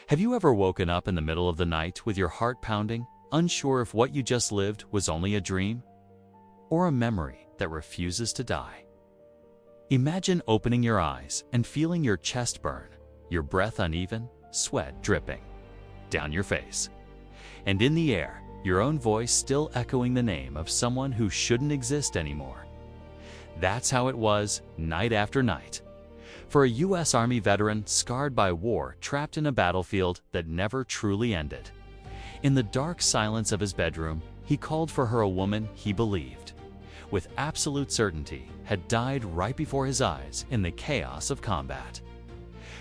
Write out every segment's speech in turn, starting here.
Have you ever woken up in the middle of the night with your heart pounding, unsure if what you just lived was only a dream or a memory that refuses to die? Imagine opening your eyes and feeling your chest burn, your breath uneven, sweat dripping down your face, and in the air, your own voice still echoing the name of someone who shouldn't exist anymore. That's how it was night after night. For a U.S. Army veteran scarred by war, trapped in a battlefield that never truly ended. In the dark silence of his bedroom, he called for her, a woman he believed, with absolute certainty, had died right before his eyes in the chaos of combat.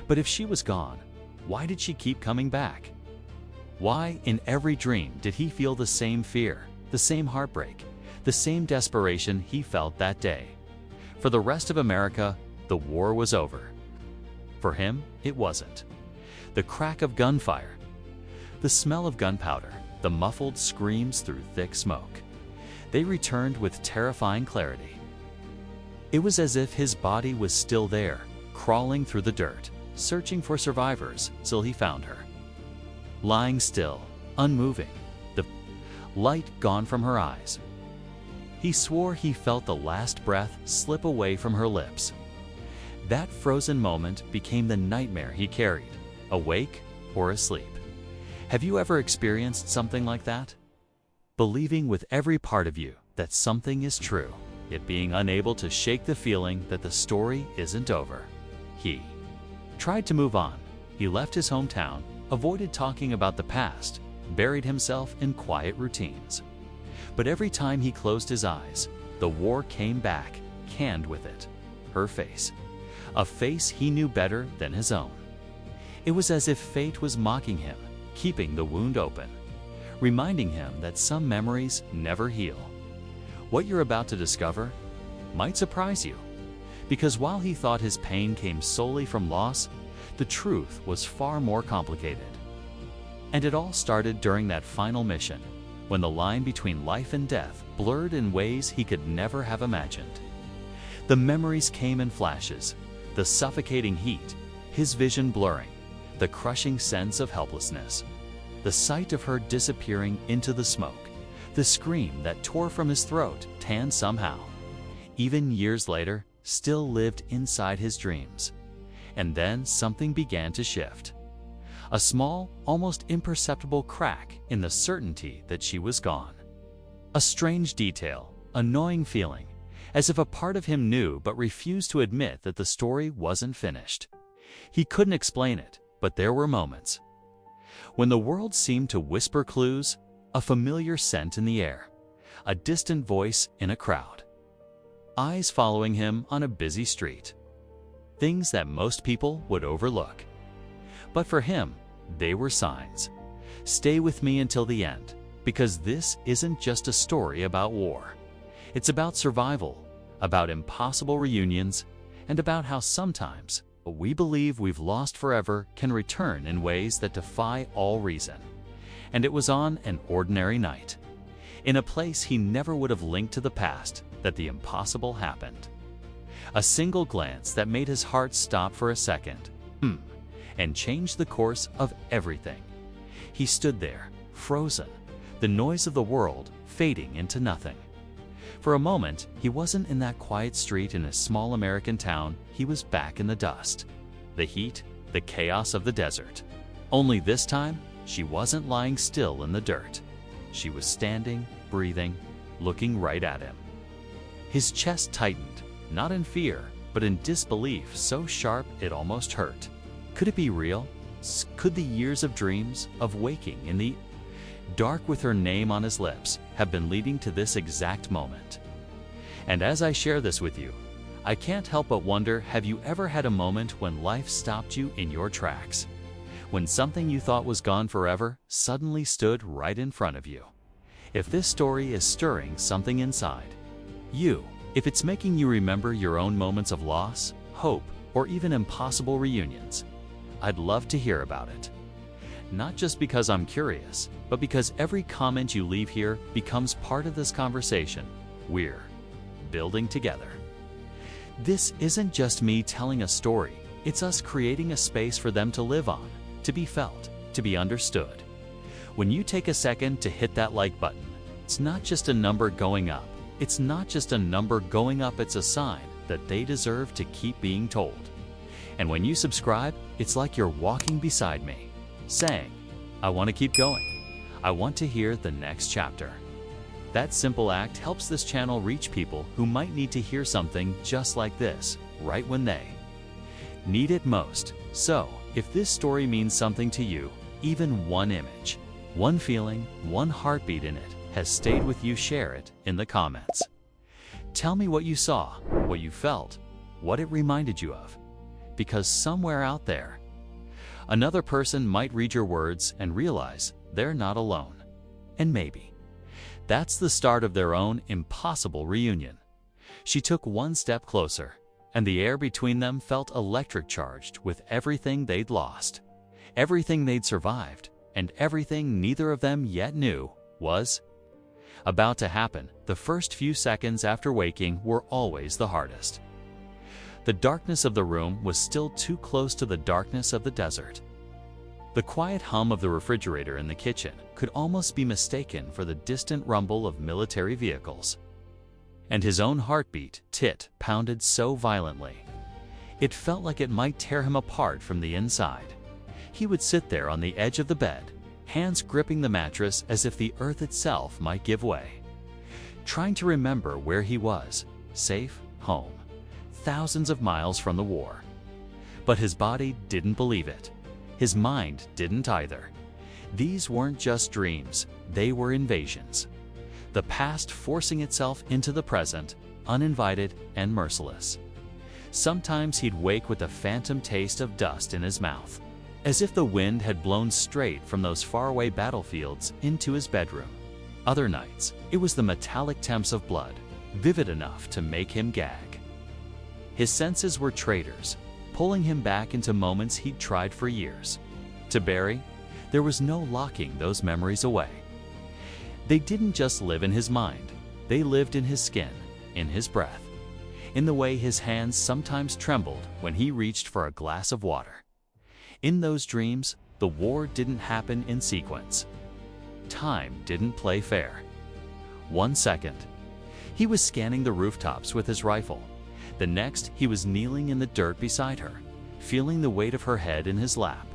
But if she was gone, why did she keep coming back? Why, in every dream, did he feel the same fear, the same heartbreak, the same desperation he felt that day? For the rest of America, the war was over. For him, it wasn't. The crack of gunfire, the smell of gunpowder, the muffled screams through thick smoke. They returned with terrifying clarity. It was as if his body was still there, crawling through the dirt, searching for survivors till he found her. Lying still, unmoving, the light gone from her eyes. He swore he felt the last breath slip away from her lips. That frozen moment became the nightmare he carried, awake or asleep. Have you ever experienced something like that? Believing with every part of you that something is true, yet being unable to shake the feeling that the story isn't over. He tried to move on. He left his hometown, avoided talking about the past, buried himself in quiet routines. But every time he closed his eyes, the war came back, canned with it. Her face. A face he knew better than his own. It was as if fate was mocking him, keeping the wound open, reminding him that some memories never heal. What you're about to discover might surprise you, because while he thought his pain came solely from loss, the truth was far more complicated. And it all started during that final mission, when the line between life and death blurred in ways he could never have imagined. The memories came in flashes, the suffocating heat, his vision blurring, the crushing sense of helplessness, the sight of her disappearing into the smoke, the scream that tore from his throat, tan somehow, even years later, still lived inside his dreams. And then something began to shift. A small, almost imperceptible crack in the certainty that she was gone. A strange detail, a gnawing feeling, as if a part of him knew but refused to admit that the story wasn't finished. He couldn't explain it, but there were moments when the world seemed to whisper clues, a familiar scent in the air, a distant voice in a crowd, eyes following him on a busy street. Things that most people would overlook. But for him, they were signs. Stay with me until the end, because this isn't just a story about war. It's about survival, about impossible reunions, and about how sometimes what we believe we've lost forever can return in ways that defy all reason. And it was on an ordinary night, in a place he never would have linked to the past, that the impossible happened. A single glance that made his heart stop for a second, and changed the course of everything. He stood there, frozen, the noise of the world fading into nothing. For a moment, he wasn't in that quiet street in a small American town. He was back in the dust, the heat, the chaos of the desert. Only this time, she wasn't lying still in the dirt. She was standing, breathing, looking right at him. His chest tightened, not in fear, but in disbelief so sharp it almost hurt. Could it be real? Could the years of dreams, of waking in the dark with her name on his lips, have been leading to this exact moment? And as I share this with you, I can't help but wonder, have you ever had a moment when life stopped you in your tracks? When something you thought was gone forever suddenly stood right in front of you? If this story is stirring something inside you, if it's making you remember your own moments of loss, hope, or even impossible reunions, I'd love to hear about it. Not just because I'm curious, but because every comment you leave here becomes part of this conversation we're building together. This isn't just me telling a story, it's us creating a space for them to live on, to be felt, to be understood. When you take a second to hit that like button, it's not just a number going up. It's not just a number going up, it's a sign that they deserve to keep being told. And when you subscribe, it's like you're walking beside me, saying, I want to keep going. I want to hear the next chapter. That simple act helps this channel reach people who might need to hear something just like this, right when they need it most. So, if this story means something to you, even one image, one feeling, one heartbeat in it has stayed with you, share it in the comments. Tell me what you saw, what you felt, what it reminded you of. Because somewhere out there, another person might read your words and realize they're not alone. And maybe that's the start of their own impossible reunion. She took one step closer, and the air between them felt electric charged with everything they'd lost, everything they'd survived, and everything neither of them yet knew was about to happen. The first few seconds after waking were always the hardest. The darkness of the room was still too close to the darkness of the desert. The quiet hum of the refrigerator in the kitchen could almost be mistaken for the distant rumble of military vehicles. And his own heartbeat, pounded so violently. It felt like it might tear him apart from the inside. He would sit there on the edge of the bed, hands gripping the mattress as if the earth itself might give way, trying to remember where he was, safe, home, thousands of miles from the war. But his body didn't believe it. His mind didn't either. These weren't just dreams, they were invasions. The past forcing itself into the present, uninvited and merciless. Sometimes he'd wake with a phantom taste of dust in his mouth, as if the wind had blown straight from those faraway battlefields into his bedroom. Other nights, it was the metallic temps of blood, vivid enough to make him gag. His senses were traitors, pulling him back into moments he'd tried for years to bury. There was no locking those memories away. They didn't just live in his mind, they lived in his skin, in his breath, in the way his hands sometimes trembled when he reached for a glass of water. In those dreams, the war didn't happen in sequence. Time didn't play fair. 1 second, he was scanning the rooftops with his rifle. The next, he was kneeling in the dirt beside her, feeling the weight of her head in his lap.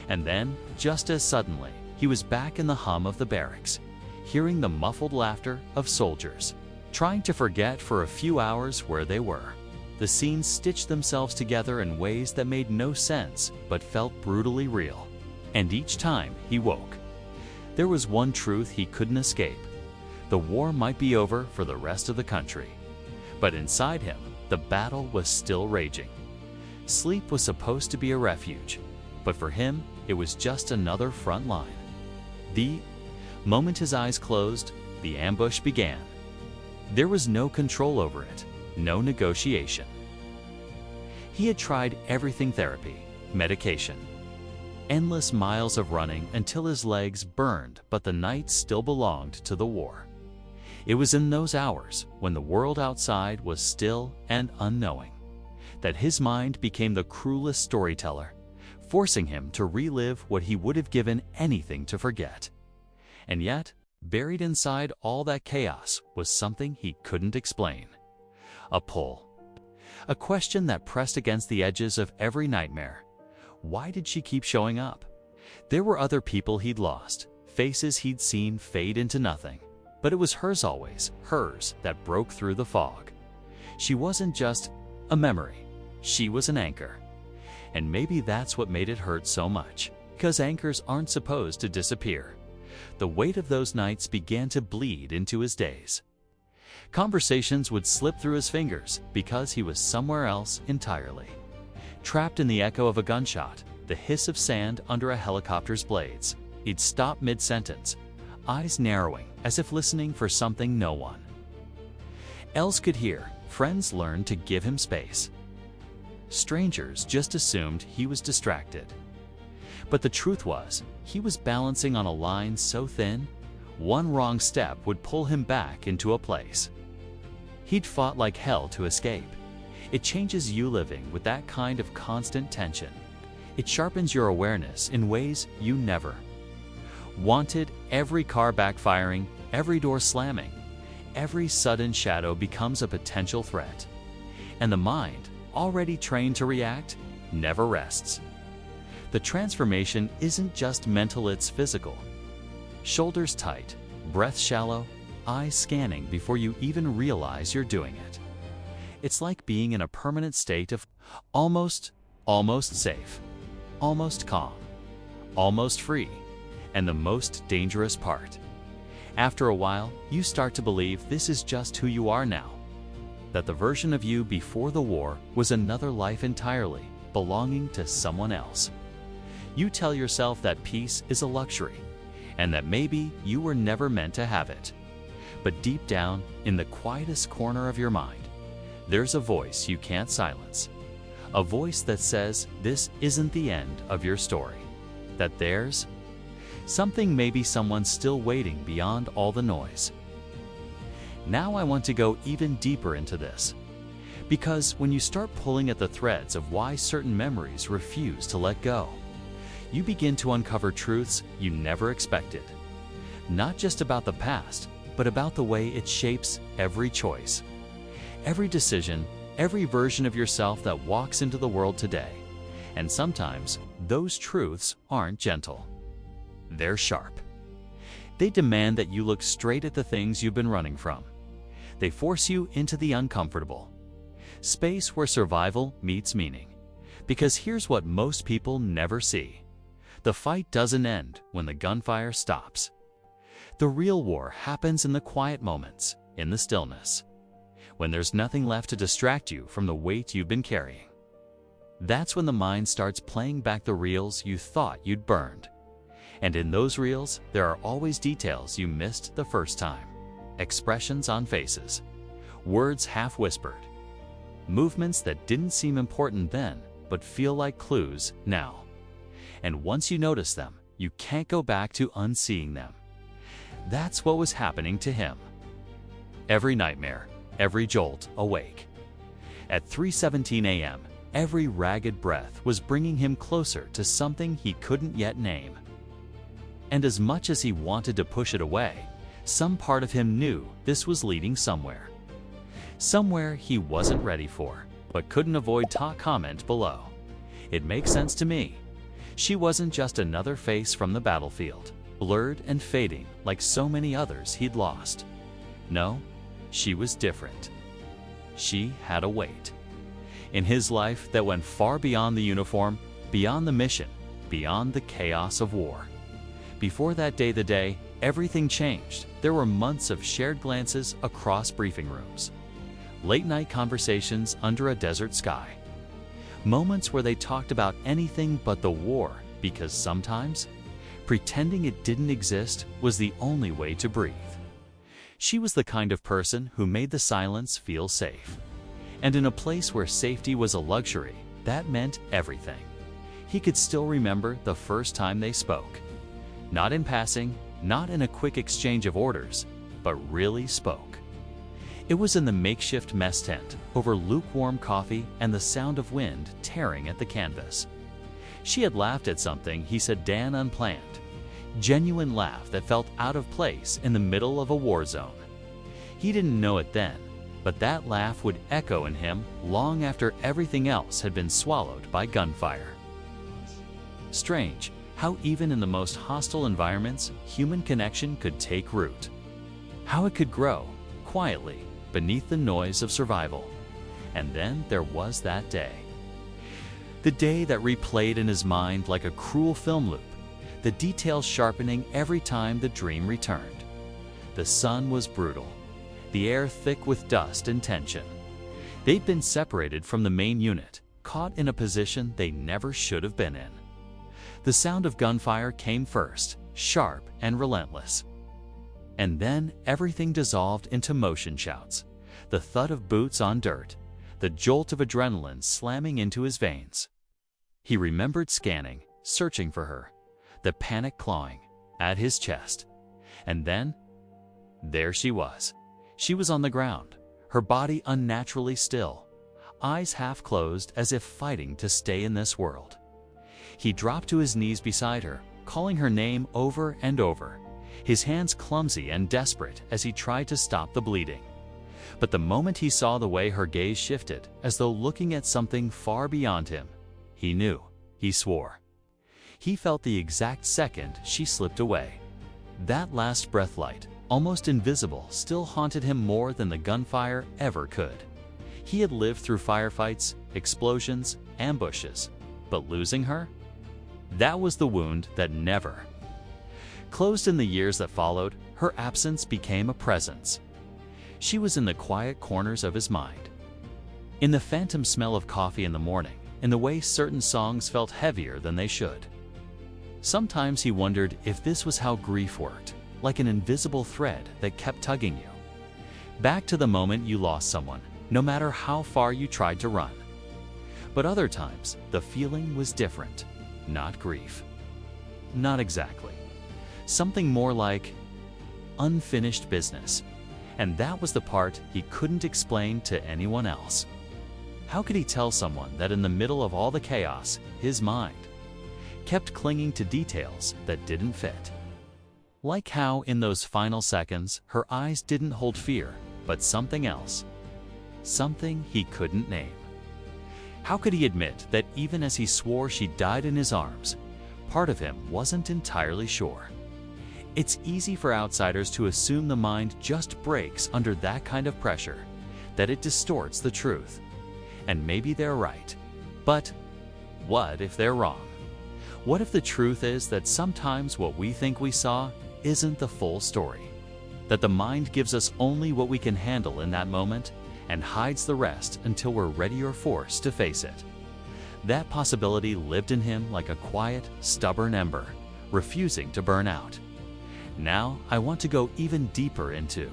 And then, just as suddenly, he was back in the hum of the barracks, hearing the muffled laughter of soldiers, trying to forget for a few hours where they were. The scenes stitched themselves together in ways that made no sense but felt brutally real. And each time he woke, there was one truth he couldn't escape. The war might be over for the rest of the country, but inside him, the battle was still raging. Sleep was supposed to be a refuge, but for him, it was just another front line. The moment his eyes closed, the ambush began. There was no control over it, no negotiation. He had tried everything: therapy, medication, endless miles of running until his legs burned, but the night still belonged to the war. It was in those hours, when the world outside was still and unknowing, that his mind became the cruelest storyteller, forcing him to relive what he would have given anything to forget. And yet, buried inside all that chaos was something he couldn't explain. A pull. A question that pressed against the edges of every nightmare. Why did she keep showing up? There were other people he'd lost, faces he'd seen fade into nothing. But it was hers always, hers that broke through the fog. She wasn't just a memory, she was an anchor. And maybe that's what made it hurt so much, because anchors aren't supposed to disappear. The weight of those nights began to bleed into his days. Conversations would slip through his fingers because he was somewhere else entirely. Trapped in the echo of a gunshot, the hiss of sand under a helicopter's blades, he'd stop mid-sentence, eyes narrowing as if listening for something no one else could hear. Friends learned to give him space. Strangers just assumed he was distracted. But the truth was, he was balancing on a line so thin, one wrong step would pull him back into a place he'd fought like hell to escape. It changes you living with that kind of constant tension. It sharpens your awareness in ways you never wanted. Every car backfiring, every door slamming, every sudden shadow becomes a potential threat. And the mind, already trained to react, never rests. The transformation isn't just mental, it's physical. Shoulders tight, breath shallow, eyes scanning before you even realize you're doing it. It's like being in a permanent state of almost safe, almost calm, almost free. And the most dangerous part, after a while, you start to believe this is just who you are now. That the version of you before the war was another life entirely, belonging to someone else. You tell yourself that peace is a luxury, and that maybe you were never meant to have it. But deep down, in the quietest corner of your mind, there's a voice you can't silence. A voice that says this isn't the end of your story. That there's something, maybe someone still waiting beyond all the noise. Now I want to go even deeper into this. Because when you start pulling at the threads of why certain memories refuse to let go, you begin to uncover truths you never expected. Not just about the past, but about the way it shapes every choice, every decision, every version of yourself that walks into the world today. And sometimes those truths aren't gentle. They're sharp. They demand that you look straight at the things you've been running from. They force you into the uncomfortable space where survival meets meaning. Because here's what most people never see. The fight doesn't end when the gunfire stops. The real war happens in the quiet moments, in the stillness, when there's nothing left to distract you from the weight you've been carrying. That's when the mind starts playing back the reels you thought you'd burned. And in those reels, there are always details you missed the first time. Expressions on faces, words half whispered, movements that didn't seem important then, but feel like clues now. And once you notice them, you can't go back to unseeing them. That's what was happening to him. Every nightmare, every jolt awake. At 3:17 a.m., every ragged breath was bringing him closer to something he couldn't yet name. And as much as he wanted to push it away, some part of him knew this was leading somewhere. Somewhere he wasn't ready for, but couldn't avoid comment below. It makes sense to me. She wasn't just another face from the battlefield, blurred and fading like so many others he'd lost. No, she was different. She had a weight in his life that went far beyond the uniform, beyond the mission, beyond the chaos of war. Before that day, the day, everything changed. There were months of shared glances across briefing rooms, late-night conversations under a desert sky, moments where they talked about anything but the war, because sometimes pretending it didn't exist was the only way to breathe. She was the kind of person who made the silence feel safe. And in a place where safety was a luxury, that meant everything. He could still remember the first time they spoke. Not in passing, not in a quick exchange of orders, but really spoke. It was in the makeshift mess tent, over lukewarm coffee and the sound of wind tearing at the canvas. She had laughed at something he said Dan unplanned. Genuine laugh that felt out of place in the middle of a war zone. He didn't know it then, but that laugh would echo in him long after everything else had been swallowed by gunfire. Strange how even in the most hostile environments, human connection could take root. How it could grow, quietly, beneath the noise of survival. And then there was that day. The day that replayed in his mind like a cruel film loop, the details sharpening every time the dream returned. The sun was brutal, the air thick with dust and tension. They'd been separated from the main unit, caught in a position they never should have been in. The sound of gunfire came first, sharp and relentless. And then everything dissolved into motion shouts, the thud of boots on dirt, the jolt of adrenaline slamming into his veins. He remembered scanning, searching for her, the panic clawing at his chest. And then, there she was. She was on the ground, her body unnaturally still, eyes half closed as if fighting to stay in this world. He dropped to his knees beside her, calling her name over and over, his hands clumsy and desperate as he tried to stop the bleeding. But the moment he saw the way her gaze shifted, as though looking at something far beyond him, he knew. He swore. He felt the exact second she slipped away. That last breathlight, almost invisible, still haunted him more than the gunfire ever could. He had lived through firefights, explosions, ambushes, but losing her? That was the wound that never closed. In the years that followed, her absence became a presence. She was in the quiet corners of his mind. In the phantom smell of coffee in the morning, in the way certain songs felt heavier than they should. Sometimes he wondered if this was how grief worked, like an invisible thread that kept tugging you back to the moment you lost someone, no matter how far you tried to run. But other times, the feeling was different. Not grief. Not exactly. Something more like unfinished business. And that was the part he couldn't explain to anyone else. How could he tell someone that in the middle of all the chaos, his mind kept clinging to details that didn't fit? Like how in those final seconds, her eyes didn't hold fear, but something else. Something he couldn't name. How could he admit that even as he swore she died in his arms, part of him wasn't entirely sure? It's easy for outsiders to assume the mind just breaks under that kind of pressure, that it distorts the truth. And maybe they're right. But what if they're wrong? What if the truth is that sometimes what we think we saw isn't the full story? That the mind gives us only what we can handle in that moment and hides the rest until we're ready or forced to face it. That possibility lived in him like a quiet, stubborn ember, refusing to burn out. Now I want to go even deeper into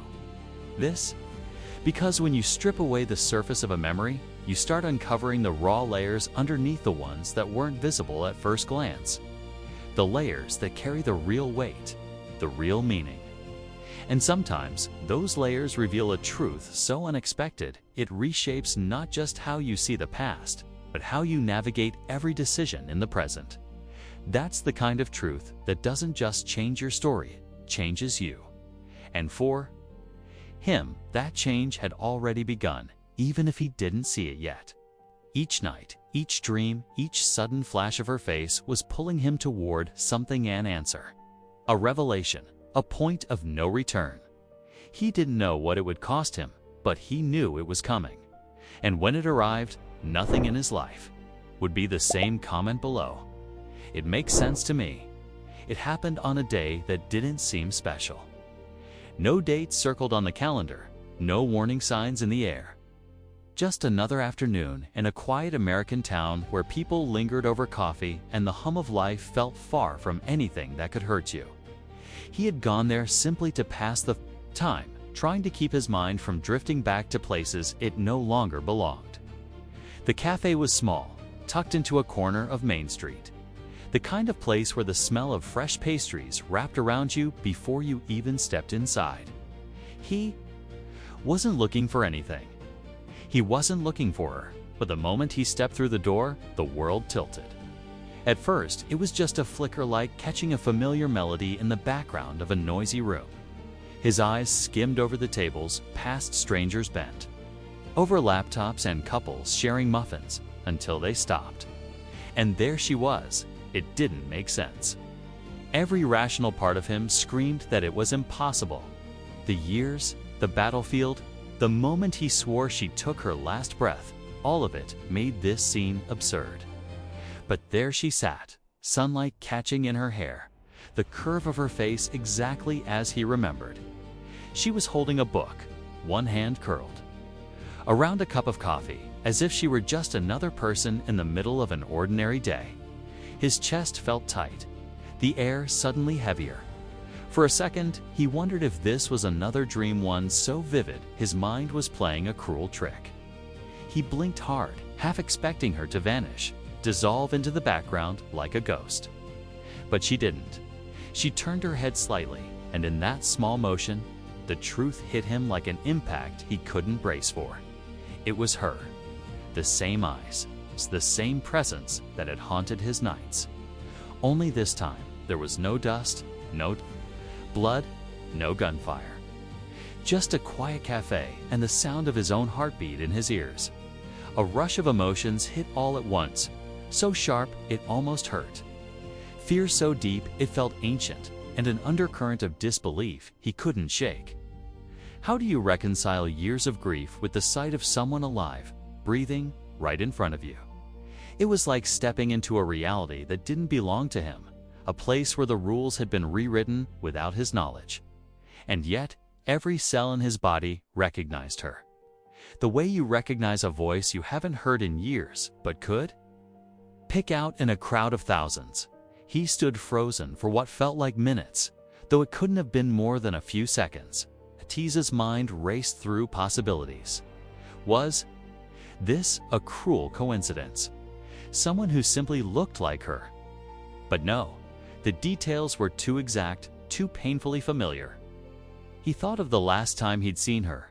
this, because when you strip away the surface of a memory, you start uncovering the raw layers underneath the ones that weren't visible at first glance. The layers that carry the real weight, the real meaning. And sometimes, those layers reveal a truth so unexpected, it reshapes not just how you see the past, but how you navigate every decision in the present. That's the kind of truth that doesn't just change your story, it changes you. And for him, that change had already begun, even if he didn't see it yet. Each night, each dream, each sudden flash of her face was pulling him toward something, an answer. A revelation. A point of no return. He didn't know what it would cost him, but he knew it was coming. And when it arrived, nothing in his life would be the same. Comment below. It makes sense to me. It happened on a day that didn't seem special. No dates circled on the calendar, no warning signs in the air. Just another afternoon in a quiet American town where people lingered over coffee and the hum of life felt far from anything that could hurt you. He had gone there simply to pass the time, trying to keep his mind from drifting back to places it no longer belonged. The cafe was small, tucked into a corner of Main Street. The kind of place where the smell of fresh pastries wrapped around you before you even stepped inside. He wasn't looking for anything. He wasn't looking for her, but the moment he stepped through the door, the world tilted. At first, it was just a flicker like catching a familiar melody in the background of a noisy room. His eyes skimmed over the tables, past strangers bent over laptops and couples sharing muffins, until they stopped. And there she was. It didn't make sense. Every rational part of him screamed that it was impossible. The years, the battlefield, the moment he swore she took her last breath, all of it made this scene absurd. But there she sat, sunlight catching in her hair, the curve of her face exactly as he remembered. She was holding a book, one hand curled around a cup of coffee, as if she were just another person in the middle of an ordinary day. His chest felt tight, the air suddenly heavier. For a second, he wondered if this was another dream, one so vivid his mind was playing a cruel trick. He blinked hard, half expecting her to vanish, dissolve into the background like a ghost. But she didn't. She turned her head slightly, and in that small motion, the truth hit him like an impact he couldn't brace for. It was her. The same eyes, the same presence that had haunted his nights. Only this time, there was no dust, no blood, no gunfire. Just a quiet cafe and the sound of his own heartbeat in his ears. A rush of emotions hit all at once, so sharp it almost hurt. Fear so deep it felt ancient, and an undercurrent of disbelief he couldn't shake. How do you reconcile years of grief with the sight of someone alive, breathing, right in front of you? It was like stepping into a reality that didn't belong to him, a place where the rules had been rewritten without his knowledge. And yet, every cell in his body recognized her. The way you recognize a voice you haven't heard in years, but could? Pick out in a crowd of thousands. He stood frozen for what felt like minutes, though it couldn't have been more than a few seconds. Atiz's mind raced through possibilities. Was this a cruel coincidence? Someone who simply looked like her? But no, the details were too exact, too painfully familiar. He thought of the last time he'd seen her,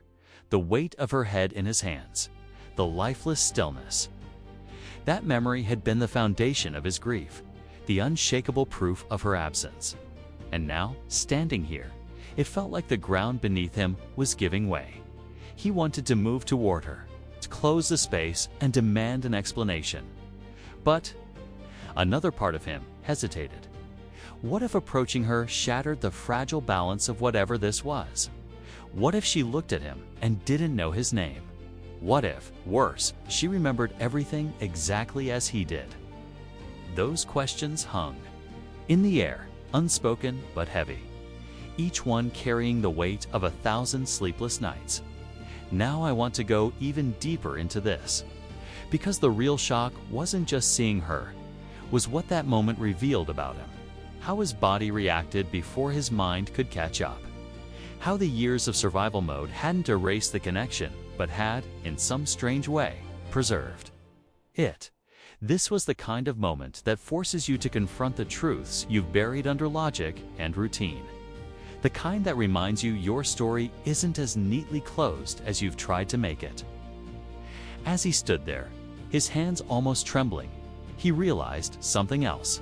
the weight of her head in his hands, the lifeless stillness. That memory had been the foundation of his grief, the unshakable proof of her absence. And now, standing here, it felt like the ground beneath him was giving way. He wanted to move toward her, to close the space and demand an explanation. But another part of him hesitated. What if approaching her shattered the fragile balance of whatever this was? What if she looked at him and didn't know his name? What if, worse, she remembered everything exactly as he did? Those questions hung in the air, unspoken but heavy, each one carrying the weight of 1,000 sleepless nights. Now I want to go even deeper into this, because the real shock wasn't just seeing her, was what that moment revealed about him. How his body reacted before his mind could catch up. How the years of survival mode hadn't erased the connection, but had, in some strange way, preserved it. This was the kind of moment that forces you to confront the truths you've buried under logic and routine. The kind that reminds you your story isn't as neatly closed as you've tried to make it. As he stood there, his hands almost trembling, he realized something else.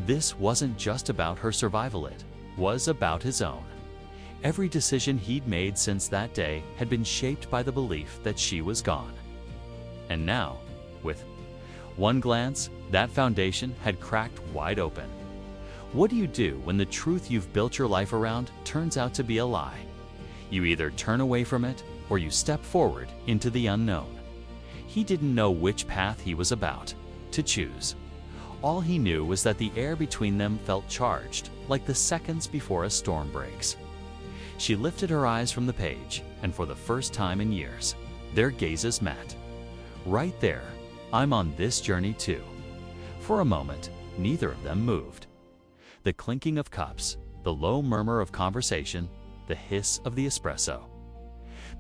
This wasn't just about her survival, it was about his own. Every decision he'd made since that day had been shaped by the belief that she was gone. And now, with one glance, that foundation had cracked wide open. What do you do when the truth you've built your life around turns out to be a lie? You either turn away from it or you step forward into the unknown. He didn't know which path he was about to choose. All he knew was that the air between them felt charged, like the seconds before a storm breaks. She lifted her eyes from the page, and for the first time in years, their gazes met. Right there, I'm on this journey too. For a moment, neither of them moved. The clinking of cups, the low murmur of conversation, the hiss of the espresso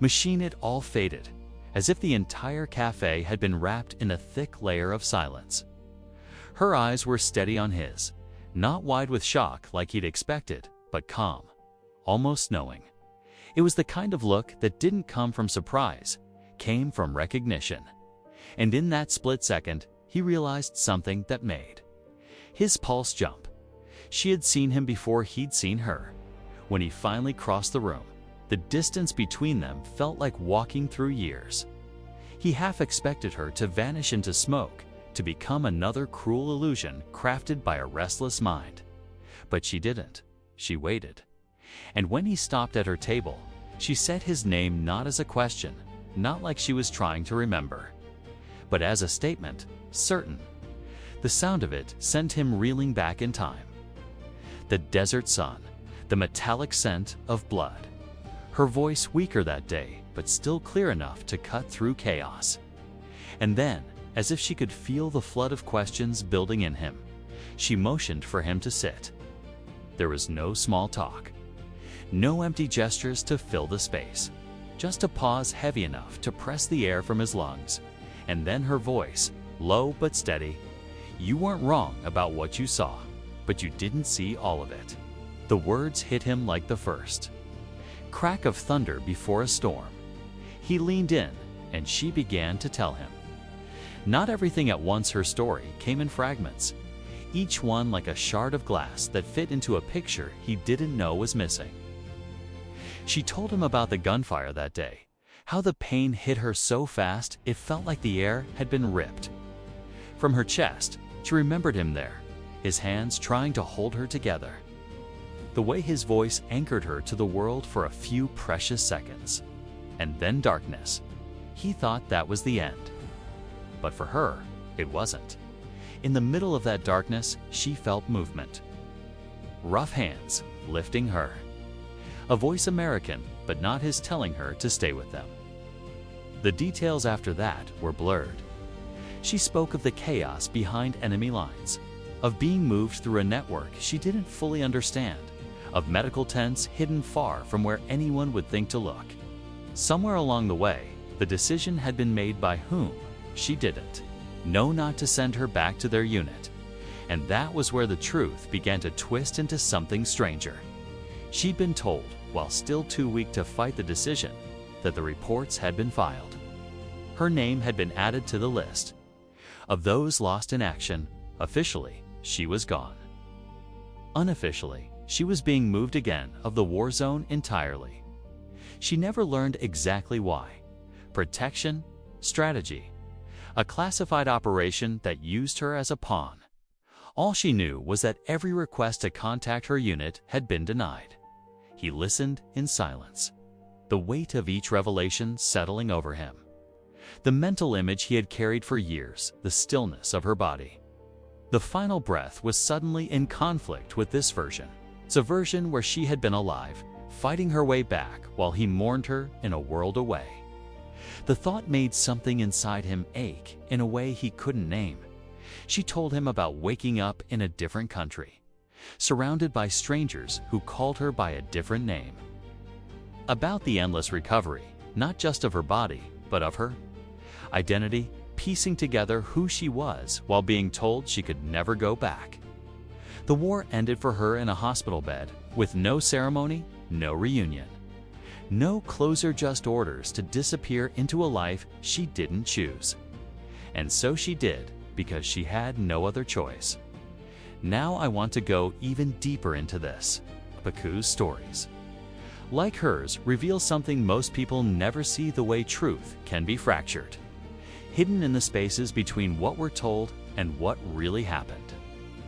machine, it all faded, as if the entire cafe had been wrapped in a thick layer of silence. Her eyes were steady on his, not wide with shock like he'd expected, but calm, almost knowing. It was the kind of look that didn't come from surprise, came from recognition. And in that split second, he realized something that made his pulse jump. She had seen him before he'd seen her. When he finally crossed the room, the distance between them felt like walking through years. He half expected her to vanish into smoke, to become another cruel illusion crafted by a restless mind. But she didn't. She waited. And when he stopped at her table, she said his name not as a question, not like she was trying to remember, but as a statement, certain. The sound of it sent him reeling back in time. The desert sun, the metallic scent of blood. Her voice weaker that day, but still clear enough to cut through chaos. And then, as if she could feel the flood of questions building in him, she motioned for him to sit. There was no small talk, no empty gestures to fill the space, just a pause heavy enough to press the air from his lungs. And then her voice, low but steady, "You weren't wrong about what you saw, but you didn't see all of it." The words hit him like the first crack of thunder before a storm. He leaned in, and she began to tell him. Not everything at once. Her story came in fragments. each one like a shard of glass that fit into a picture he didn't know was missing. She told him about the gunfire that day, how the pain hit her so fast it felt like the air had been ripped from her chest. She remembered him there, his hands trying to hold her together. The way his voice anchored her to the world for a few precious seconds. And then darkness. He thought that was the end. But for her, it wasn't. In the middle of that darkness, she felt movement. Rough hands lifting her. A voice American, but not his, telling her to stay with them. The details after that were blurred. She spoke of the chaos behind enemy lines, of being moved through a network she didn't fully understand, of medical tents hidden far from where anyone would think to look. Somewhere along the way, the decision had been made by whom she didn't know not to send her back to their unit. And that was where the truth began to twist into something stranger. She'd been told, while still too weak to fight the decision, that the reports had been filed. Her name had been added to the list of those lost in action. Officially, she was gone. Unofficially, she was being moved again of the war zone entirely. She never learned exactly why. Protection, strategy, a classified operation that used her as a pawn. All she knew was that every request to contact her unit had been denied. He listened in silence, the weight of each revelation settling over him. The mental image he had carried for years, the stillness of her body. The final breath was suddenly in conflict with this version. It's a version where she had been alive, fighting her way back while he mourned her in a world away. The thought made something inside him ache in a way he couldn't name. She told him about waking up in a different country, surrounded by strangers who called her by a different name. About the endless recovery, not just of her body, but of her identity, piecing together who she was while being told she could never go back. The war ended for her in a hospital bed, with no ceremony, no reunion. No closure, just orders to disappear into a life she didn't choose. And so she did, because she had no other choice. Now I want to go even deeper into this. Baku's stories, like hers, reveal something most people never see: the way truth can be fractured, hidden in the spaces between what we're told and what really happened.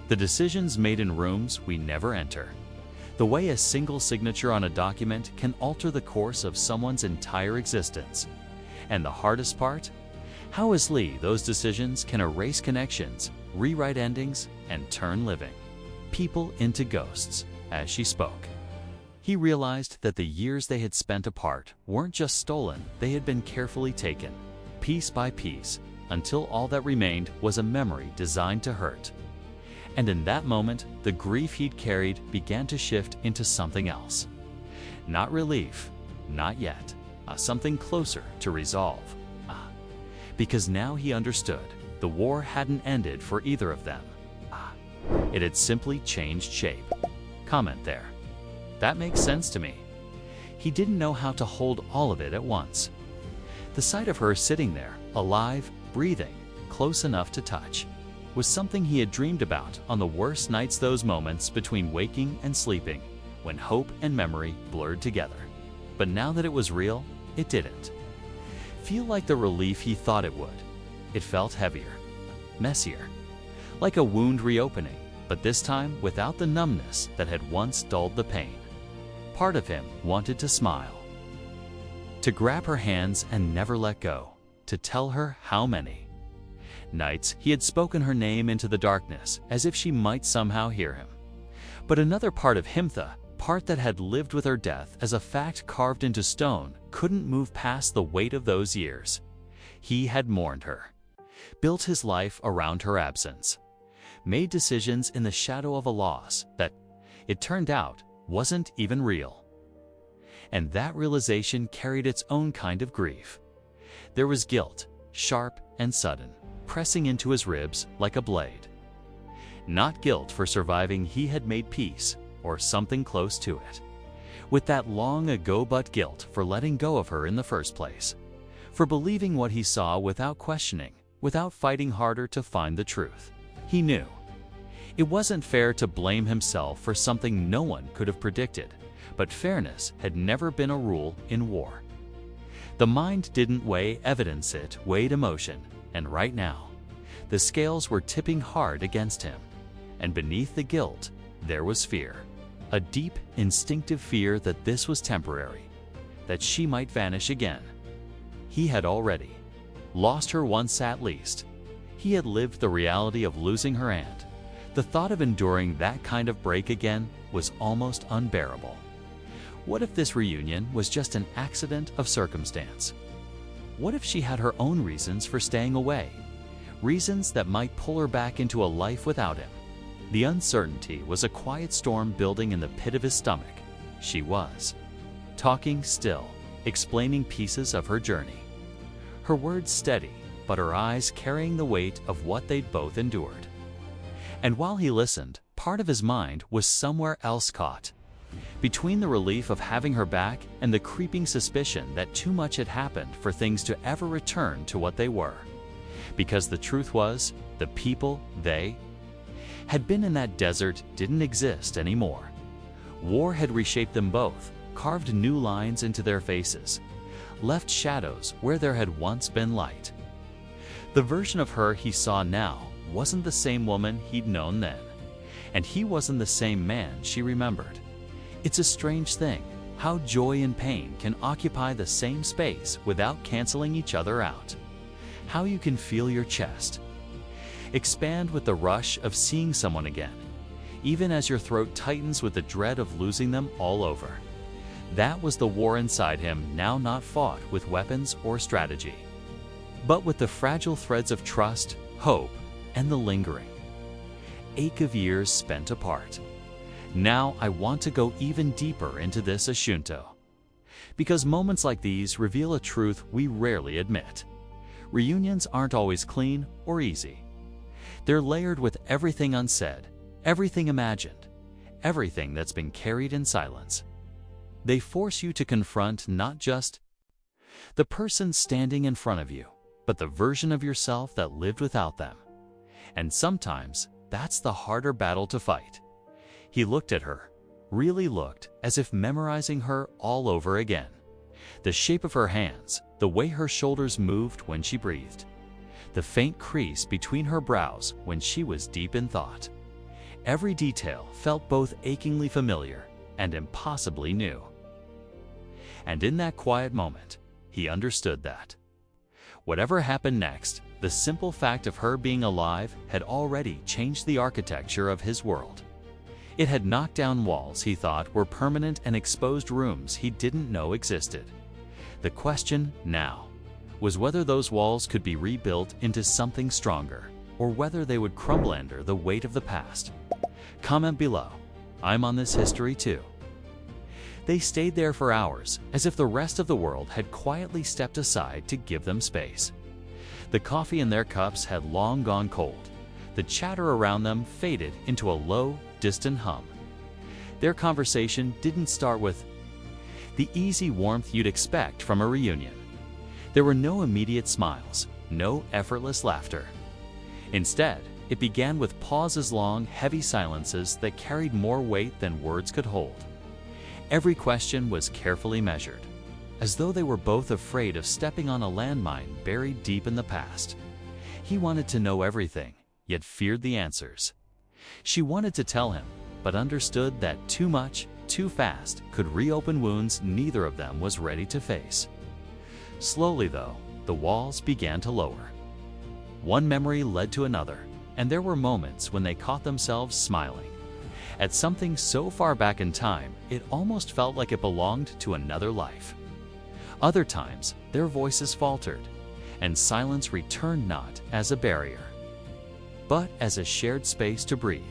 The decisions made in rooms we never enter. The way a single signature on a document can alter the course of someone's entire existence. And the hardest part? How, as Lee, those decisions can erase connections, rewrite endings, and turn living people into ghosts. As she spoke, he realized that the years they had spent apart weren't just stolen, they had been carefully taken, piece by piece, until all that remained was a memory designed to hurt. And in that moment, the grief he'd carried began to shift into something else. Not relief, not yet, something closer to resolve. Because now he understood, the war hadn't ended for either of them. It had simply changed shape. Comment there. That makes sense to me. He didn't know how to hold all of it at once. The sight of her sitting there, alive, breathing, close enough to touch, was something he had dreamed about on the worst nights, those moments between waking and sleeping, when hope and memory blurred together. But now that it was real, it didn't feel like the relief he thought it would. It felt heavier, messier, like a wound reopening, but this time without the numbness that had once dulled the pain. Part of him wanted to smile, to grab her hands and never let go, to tell her how many nights he had spoken her name into the darkness as if she might somehow hear him. But another part of him, the part that had lived with her death as a fact carved into stone, couldn't move past the weight of those years. He had mourned her, built his life around her absence, made decisions in the shadow of a loss that, it turned out, wasn't even real. And that realization carried its own kind of grief. There was guilt, sharp and sudden, pressing into his ribs like a blade. Not guilt for surviving, he had made peace, or something close to it, with that long ago, but guilt for letting go of her in the first place, for believing what he saw without questioning, without fighting harder to find the truth. He knew It wasn't fair to blame himself for something no one could have predicted, but fairness had never been a rule in war. The mind didn't weigh evidence, it weighed emotion, and right now, the scales were tipping hard against him. And beneath the guilt, there was fear. A deep, instinctive fear that this was temporary, that she might vanish again. He had already lost her once at least. He had lived the reality of losing her, and the thought of enduring that kind of break again was almost unbearable. What if this reunion was just an accident of circumstance? What if she had her own reasons for staying away? Reasons that might pull her back into a life without him. The uncertainty was a quiet storm building in the pit of his stomach. She was talking still, explaining pieces of her journey. Her words steady, but her eyes carrying the weight of what they'd both endured. And while he listened, part of his mind was somewhere else, caught between the relief of having her back and the creeping suspicion that too much had happened for things to ever return to what they were. Because the truth was, the people they had been in that desert didn't exist anymore. War had reshaped them both, carved new lines into their faces, left shadows where there had once been light. The version of her he saw now wasn't the same woman he'd known then, and he wasn't the same man she remembered. It's a strange thing how joy and pain can occupy the same space without canceling each other out. How you can feel your chest expand with the rush of seeing someone again, even as your throat tightens with the dread of losing them all over. That was the war inside him, now not fought with weapons or strategy, but with the fragile threads of trust, hope, and the lingering ache of years spent apart. Now I want to go even deeper into this asunto, because moments like these reveal a truth we rarely admit. Reunions aren't always clean or easy. They're layered with everything unsaid, everything imagined, everything that's been carried in silence. They force you to confront not just the person standing in front of you, but the version of yourself that lived without them. And sometimes that's the harder battle to fight. He looked at her, really looked, as if memorizing her all over again. The shape of her hands, the way her shoulders moved when she breathed, the faint crease between her brows when she was deep in thought. Every detail felt both achingly familiar and impossibly new. And in that quiet moment, he understood that whatever happened next, the simple fact of her being alive had already changed the architecture of his world. It had knocked down walls he thought were permanent and exposed rooms he didn't know existed. The question now was whether those walls could be rebuilt into something stronger, or whether they would crumble under the weight of the past. Comment below. I'm on this history too. They stayed there for hours, as if the rest of the world had quietly stepped aside to give them space. The coffee in their cups had long gone cold. The chatter around them faded into a low, distant hum. Their conversation didn't start with the easy warmth you'd expect from a reunion. There were no immediate smiles, no effortless laughter. Instead, it began with pauses, long, heavy silences that carried more weight than words could hold. Every question was carefully measured, as though they were both afraid of stepping on a landmine buried deep in the past. He wanted to know everything, yet feared the answers. She wanted to tell him, but understood that too much, too fast, could reopen wounds neither of them was ready to face. Slowly, though, the walls began to lower. One memory led to another, and there were moments when they caught themselves smiling at something so far back in time it almost felt like it belonged to another life. Other times, their voices faltered, and silence returned not as a barrier, but as a shared space to breathe.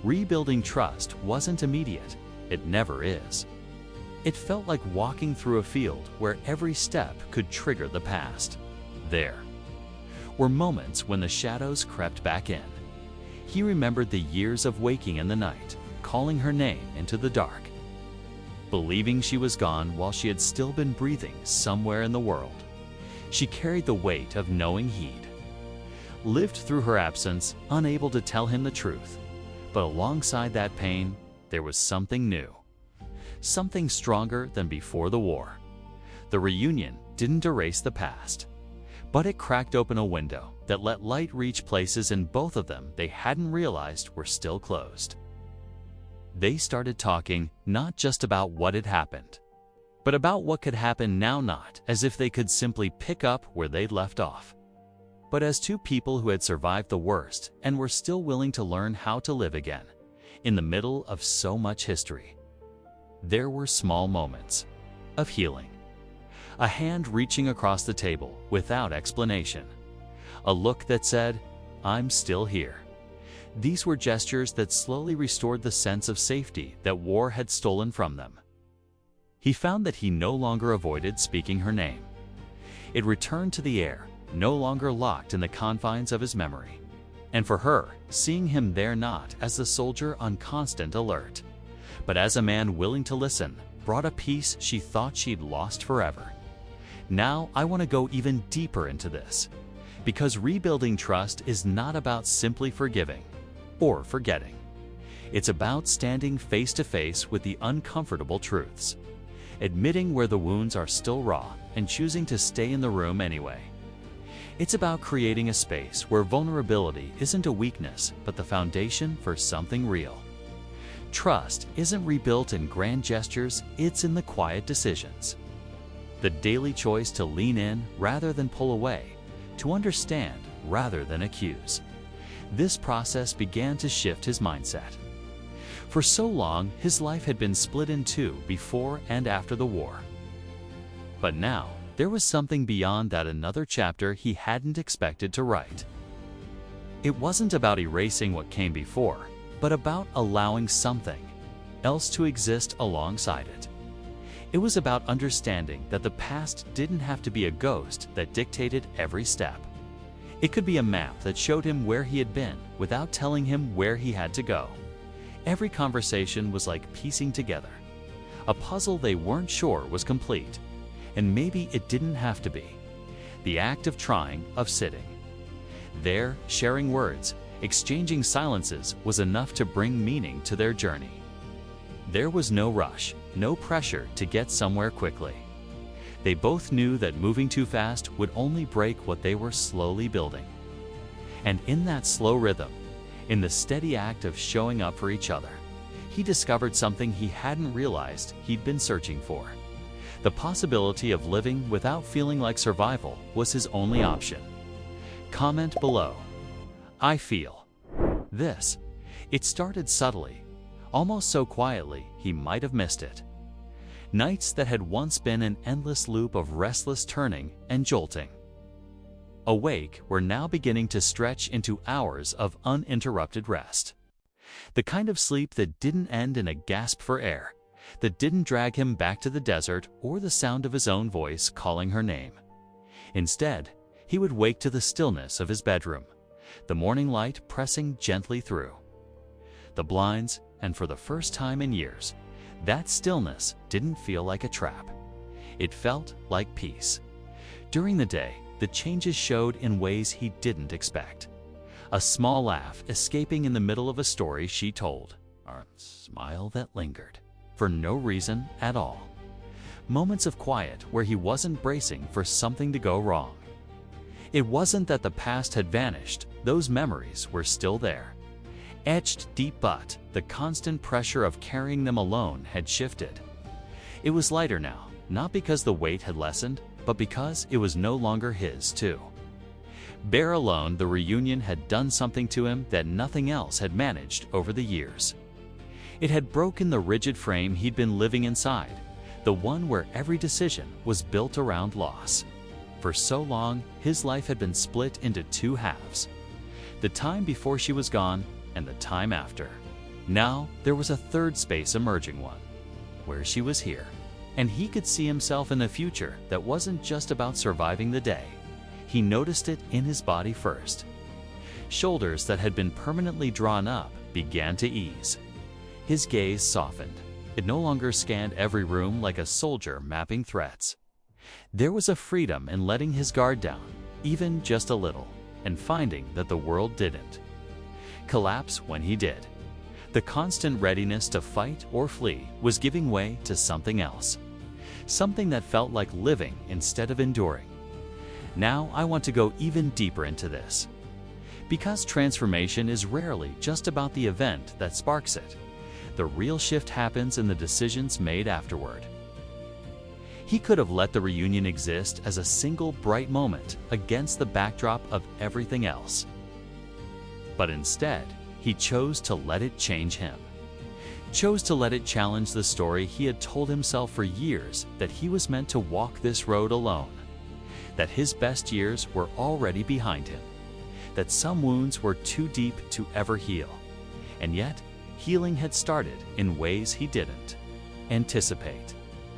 Rebuilding trust wasn't immediate. It never is. It felt like walking through a field where every step could trigger the past. There were moments when the shadows crept back in. He remembered the years of waking in the night, calling her name into the dark, believing she was gone while she had still been breathing somewhere in the world. She carried the weight of knowing he'd lived through her absence, unable to tell him the truth, But alongside that pain, there was something new. Something stronger than before the war. The reunion didn't erase the past, but it cracked open a window that let light reach places in both of them they hadn't realized were still closed. They started talking not just about what had happened, but about what could happen now, not as if they could simply pick up where they'd left off, but as two people who had survived the worst and were still willing to learn how to live again, in the middle of so much history. There were small moments of healing. A hand reaching across the table without explanation. A look that said, "I'm still here." These were gestures that slowly restored the sense of safety that war had stolen from them. He found that he no longer avoided speaking her name. It returned to the air, no longer locked in the confines of his memory. And for her, seeing him there not as the soldier on constant alert, but as a man willing to listen, brought a peace she thought she'd lost forever. Now I want to go even deeper into this, because rebuilding trust is not about simply forgiving or forgetting. It's about standing face to face with the uncomfortable truths, admitting where the wounds are still raw and choosing to stay in the room anyway. It's about creating a space where vulnerability isn't a weakness, but the foundation for something real. Trust isn't rebuilt in grand gestures, it's in the quiet decisions. The daily choice to lean in rather than pull away, to understand rather than accuse. This process began to shift his mindset. For so long, his life had been split in two before and after the war. But now, there was something beyond that, another chapter he hadn't expected to write. It wasn't about erasing what came before, but about allowing something else to exist alongside it. It was about understanding that the past didn't have to be a ghost that dictated every step. It could be a map that showed him where he had been without telling him where he had to go. Every conversation was like piecing together a puzzle they weren't sure was complete, and maybe it didn't have to be. The act of trying, of sitting there, sharing words, exchanging silences was enough to bring meaning to their journey. There was no rush, no pressure to get somewhere quickly. They both knew that moving too fast would only break what they were slowly building. And in that slow rhythm, in the steady act of showing up for each other, he discovered something he hadn't realized he'd been searching for. The possibility of living without feeling like survival was his only option. Comment below. I feel this. It started subtly, almost so quietly he might have missed it. Nights that had once been an endless loop of restless turning and jolting. Awake were now beginning to stretch into hours of uninterrupted rest. The kind of sleep that didn't end in a gasp for air, that didn't drag him back to the desert or the sound of his own voice calling her name. Instead, he would wake to the stillness of his bedroom, the morning light pressing gently through the blinds, and for the first time in years, that stillness didn't feel like a trap. It felt like peace. During the day, the changes showed in ways he didn't expect. A small laugh escaping in the middle of a story she told, or a smile that lingered, for no reason at all. Moments of quiet where he wasn't bracing for something to go wrong. It wasn't that the past had vanished, those memories were still there, etched deep, but the constant pressure of carrying them alone had shifted. It was lighter now, not because the weight had lessened, but because it was no longer his too. Bare alone, the reunion had done something to him that nothing else had managed over the years. It had broken the rigid frame he'd been living inside, the one where every decision was built around loss. For so long, his life had been split into two halves. The time before she was gone, and the time after. Now, there was a third space emerging, one where she was here, and he could see himself in a future that wasn't just about surviving the day. He noticed it in his body first. Shoulders that had been permanently drawn up began to ease. His gaze softened. It no longer scanned every room like a soldier mapping threats. There was a freedom in letting his guard down, even just a little, and finding that the world didn't collapse when he did. The constant readiness to fight or flee was giving way to something else. Something that felt like living instead of enduring. Now I want to go even deeper into this. Because transformation is rarely just about the event that sparks it. The real shift happens in the decisions made afterward. He could have let the reunion exist as a single bright moment against the backdrop of everything else. But instead, he chose to let it change him. Chose to let it challenge the story he had told himself for years that he was meant to walk this road alone. That his best years were already behind him. That some wounds were too deep to ever heal. And yet, healing had started in ways he didn't anticipate.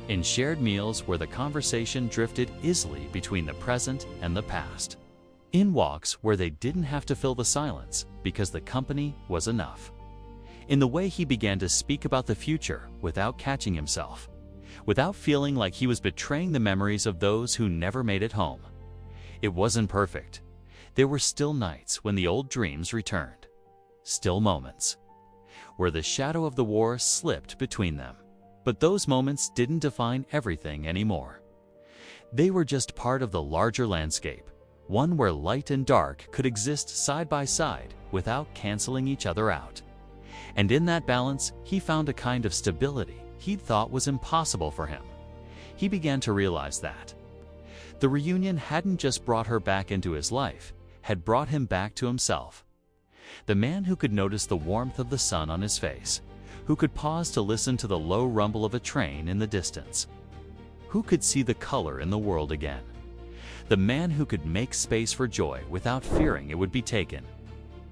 In shared meals where the conversation drifted easily between the present and the past. In walks where they didn't have to fill the silence because the company was enough. In the way he began to speak about the future without catching himself, without feeling like he was betraying the memories of those who never made it home. It wasn't perfect. There were still nights when the old dreams returned. Still moments where the shadow of the war slipped between them. But those moments didn't define everything anymore. They were just part of the larger landscape, one where light and dark could exist side by side without canceling each other out. And in that balance, he found a kind of stability he'd thought was impossible for him. He began to realize that. The reunion hadn't just brought her back into his life, had brought him back to himself. The man who could notice the warmth of the sun on his face, who could pause to listen to the low rumble of a train in the distance, who could see the color in the world again. The man who could make space for joy without fearing it would be taken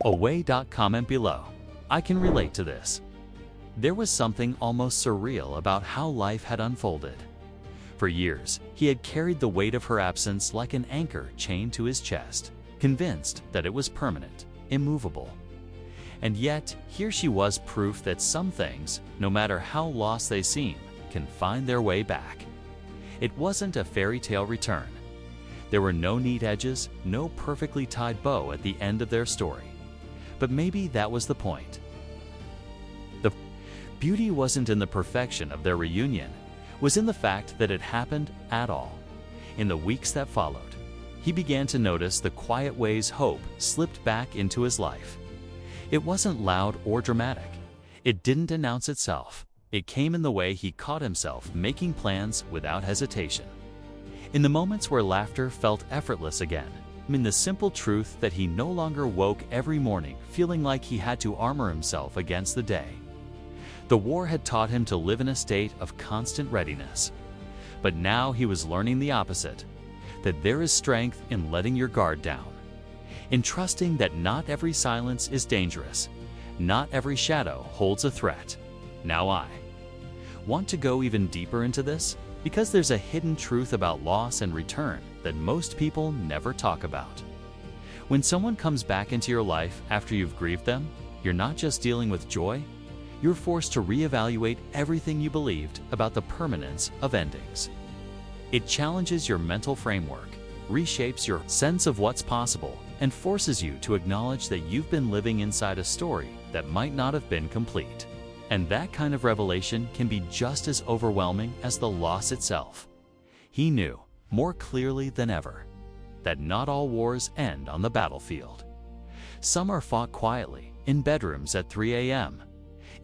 away. Comment below. I can relate to this. There was something almost surreal about how life had unfolded. For years, he had carried the weight of her absence like an anchor chained to his chest, convinced that it was permanent, immovable. And yet, here she was, proof that some things, no matter how lost they seem, can find their way back. It wasn't a fairy tale return. There were no neat edges, no perfectly tied bow at the end of their story. But maybe that was the point. The beauty wasn't in the perfection of their reunion, was in the fact that it happened at all. In the weeks that followed, he began to notice the quiet ways hope slipped back into his life. It wasn't loud or dramatic. It didn't announce itself. It came in the way he caught himself making plans without hesitation. In the moments where laughter felt effortless again, in the simple truth that he no longer woke every morning feeling like he had to armor himself against the day. The war had taught him to live in a state of constant readiness. But now he was learning the opposite, that there is strength in letting your guard down, in trusting that not every silence is dangerous, not every shadow holds a threat. Now I want to go even deeper into this because there's a hidden truth about loss and return that most people never talk about. When someone comes back into your life after you've grieved them, you're not just dealing with joy, you're forced to reevaluate everything you believed about the permanence of endings. It challenges your mental framework, reshapes your sense of what's possible, and forces you to acknowledge that you've been living inside a story that might not have been complete. And that kind of revelation can be just as overwhelming as the loss itself. He knew, more clearly than ever, that not all wars end on the battlefield. Some are fought quietly, in bedrooms at 3 a.m.,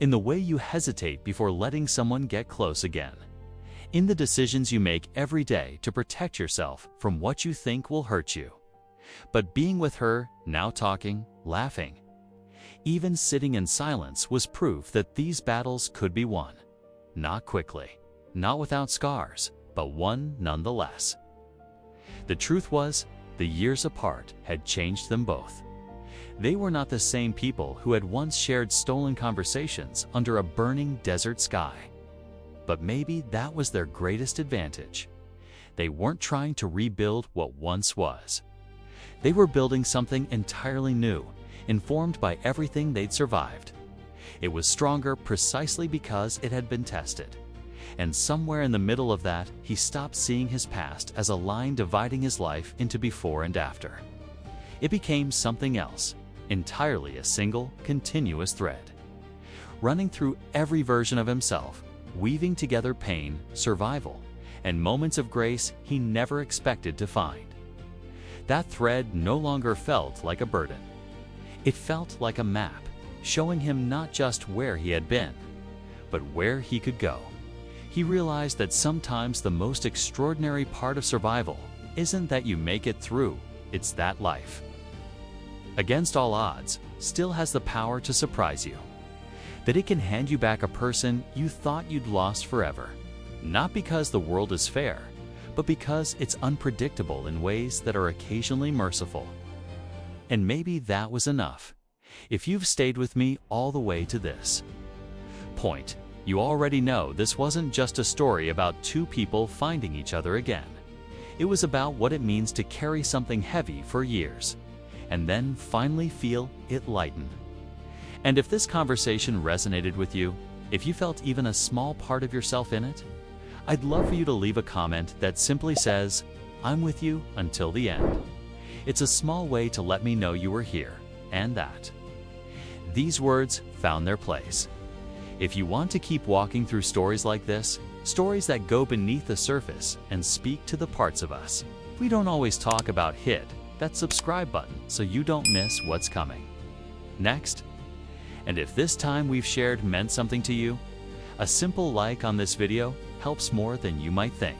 in the way you hesitate before letting someone get close again, in the decisions you make every day to protect yourself from what you think will hurt you. But being with her, now talking, laughing, even sitting in silence, was proof that these battles could be won. Not quickly, not without scars, but won nonetheless. The truth was, the years apart had changed them both. They were not the same people who had once shared stolen conversations under a burning desert sky. But maybe that was their greatest advantage. They weren't trying to rebuild what once was. They were building something entirely new, informed by everything they'd survived. It was stronger precisely because it had been tested. And somewhere in the middle of that, he stopped seeing his past as a line dividing his life into before and after. It became something else, entirely a single, continuous thread. running through every version of himself, weaving together pain, survival, and moments of grace he never expected to find. That thread no longer felt like a burden. It felt like a map, showing him not just where he had been, but where he could go. He realized that sometimes the most extraordinary part of survival isn't that you make it through, it's that life, against all odds, still has the power to surprise you. That it can hand you back a person you thought you'd lost forever. Not because the world is fair, but because it's unpredictable in ways that are occasionally merciful. And maybe that was enough. If you've stayed with me all the way to this point, you already know this wasn't just a story about two people finding each other again. It was about what it means to carry something heavy for years, and then finally feel it lighten. And if this conversation resonated with you, if you felt even a small part of yourself in it, I'd love for you to leave a comment that simply says, "I'm with you until the end." It's a small way to let me know you were here, and that these words found their place. If you want to keep walking through stories like this, stories that go beneath the surface and speak to the parts of us we don't always talk about, hit that subscribe button so you don't miss what's coming next. And if this time we've shared meant something to you, a simple like on this video helps more than you might think.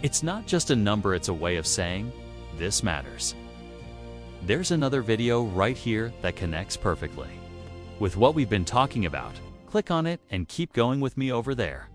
It's not just a number, it's a way of saying, this matters. There's another video right here that connects perfectly with what we've been talking about. Click on it and keep going with me over there.